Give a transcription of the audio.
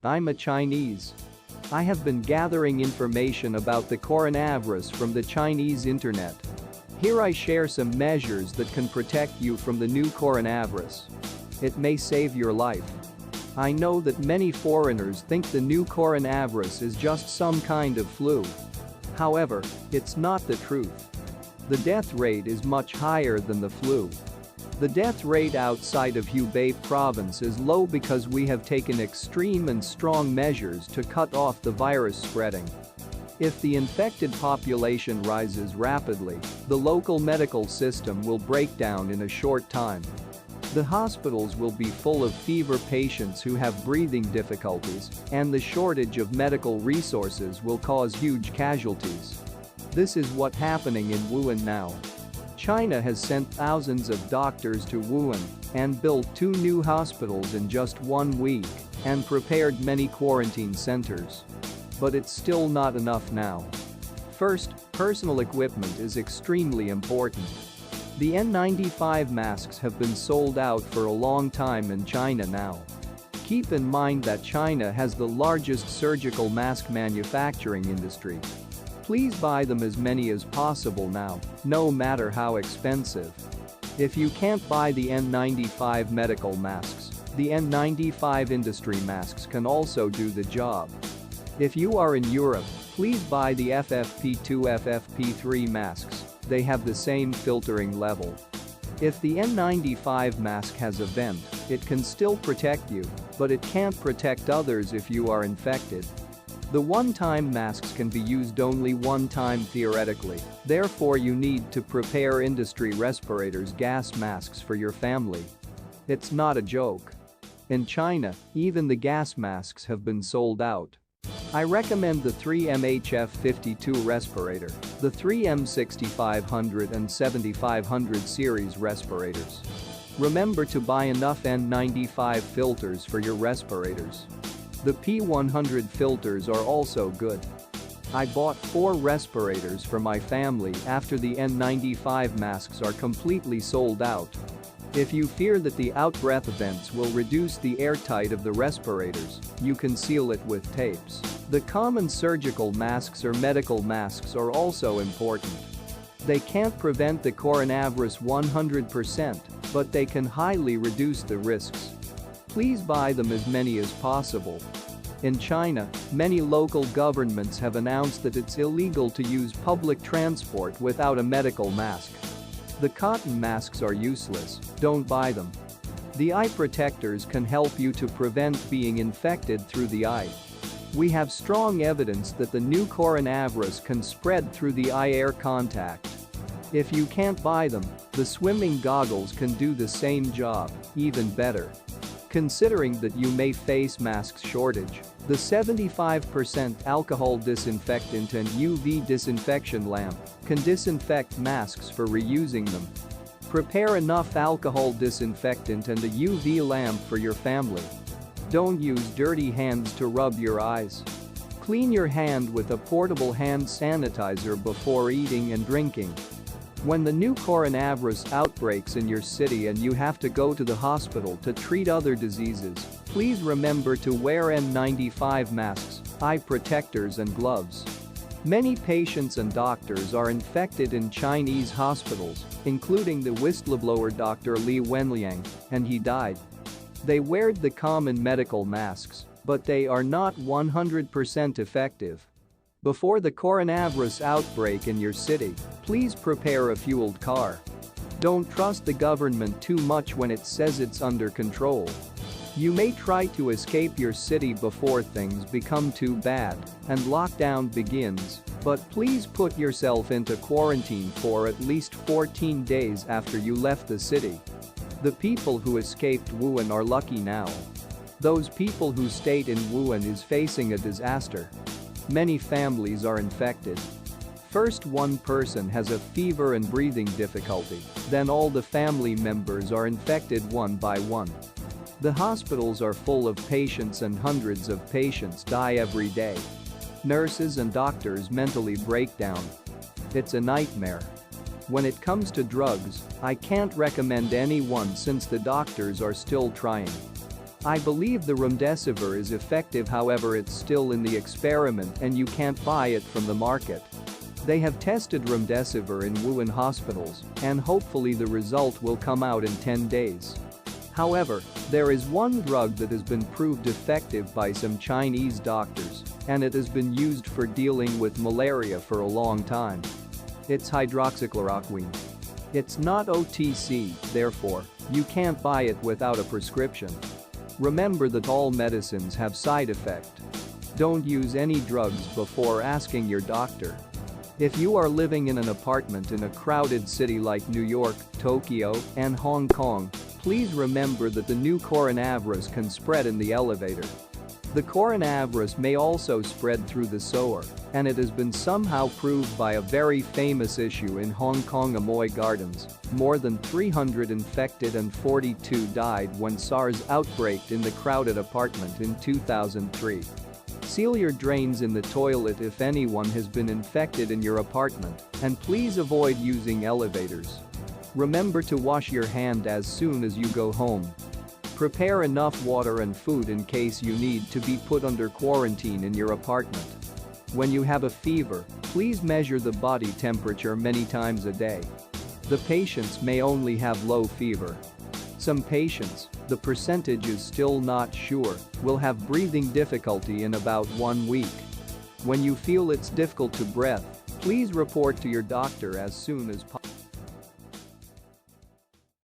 I'm a Chinese. I have been gathering information about the coronavirus from the Chinese internet. Here I share some measures that can protect you from the new coronavirus. It may save your life. I know that many foreigners think the new coronavirus is just some kind of flu. However, it's not the truth. The death rate is much higher than the flu. The death rate outside of Hubei province is low because we have taken extreme and strong measures to cut off the virus spreading. If the infected population rises rapidly, the local medical system will break down in a short time. The hospitals will be full of fever patients who have breathing difficulties, and the shortage of medical resources will cause huge casualties. This is what's happening in Wuhan now. China has sent thousands of doctors to Wuhan and built 2 new hospitals in just 1 week and prepared many quarantine centers. But it's still not enough now. First, personal equipment is extremely important. The N95 masks have been sold out for a long time in China now. Keep in mind that China has the largest surgical mask manufacturing industry. Please buy them as many as possible now, no matter how expensive. If you can't buy the N95 medical masks, the N95 industry masks can also do the job. If you are in Europe, please buy the FFP2 FFP3 masks, they have the same filtering level. If the N95 mask has a vent, it can still protect you, but it can't protect others if you are infected. The one-time masks can be used only one time theoretically, therefore you need to prepare industry respirators gas masks for your family. It's not a joke. In China, even the gas masks have been sold out. I recommend the 3M HF52 respirator, the 3M 6500 and 7500 series respirators. Remember to buy enough N95 filters for your respirators. The P100 filters are also good. I bought 4 respirators for my family after the N95 masks are completely sold out. If you fear that the out-breath vents will reduce the airtight of the respirators, you can seal it with tapes. The common surgical masks or medical masks are also important. They can't prevent the coronavirus 100%, but they can highly reduce the risks. Please buy them as many as possible. In China, many local governments have announced that it's illegal to use public transport without a medical mask. The cotton masks are useless, don't buy them. The eye protectors can help you to prevent being infected through the eye. We have strong evidence that the new coronavirus can spread through the eye-air contact. If you can't buy them, the swimming goggles can do the same job, even better. Considering that you may face mask shortage, the 75% alcohol disinfectant and UV disinfection lamp can disinfect masks for reusing them. Prepare enough alcohol disinfectant and a UV lamp for your family. Don't use dirty hands to rub your eyes. Clean your hand with a portable hand sanitizer before eating and drinking. When the new coronavirus outbreaks in your city and you have to go to the hospital to treat other diseases, please remember to wear N95 masks, eye protectors and gloves. Many patients and doctors are infected in Chinese hospitals, including the whistleblower Dr. Li Wenliang, and he died. They wear the common medical masks, but they are not 100% effective. Before the coronavirus outbreak in your city, please prepare a fueled car. Don't trust the government too much when it says it's under control. You may try to escape your city before things become too bad and lockdown begins, but please put yourself into quarantine for at least 14 days after you left the city. The people who escaped Wuhan are lucky now. Those people who stayed in Wuhan is facing a disaster. Many families are infected. First, one person has a fever and breathing difficulty, then all the family members are infected one by one. The hospitals are full of patients and hundreds of patients die every day. Nurses and doctors mentally break down. It's a nightmare. When it comes to drugs, I can't recommend anyone since the doctors are still trying. I believe the remdesivir is effective, however it's still in the experiment and you can't buy it from the market. They have tested remdesivir in Wuhan hospitals and hopefully the result will come out in 10 days. However, there is one drug that has been proved effective by some Chinese doctors and it has been used for dealing with malaria for a long time. It's hydroxychloroquine. It's not OTC, therefore, you can't buy it without a prescription. Remember that all medicines have side effect. Don't use any drugs before asking your doctor. If you are living in an apartment in a crowded city like New York, Tokyo, and Hong Kong, please remember that the new coronavirus can spread in the elevator. The coronavirus may also spread through the sewer, and it has been somehow proved by a very famous issue in Hong Kong Amoy Gardens. More than 300 infected and 42 died when SARS outbreak in the crowded apartment in 2003. Seal your drains in the toilet if anyone has been infected in your apartment, and please avoid using elevators. Remember to wash your hand as soon as you go home. Prepare enough water and food in case you need to be put under quarantine in your apartment. When you have a fever, please measure the body temperature many times a day. The patients may only have low fever. Some patients, the percentage is still not sure, will have breathing difficulty in about 1 week. When you feel it's difficult to breathe, please report to your doctor as soon as possible.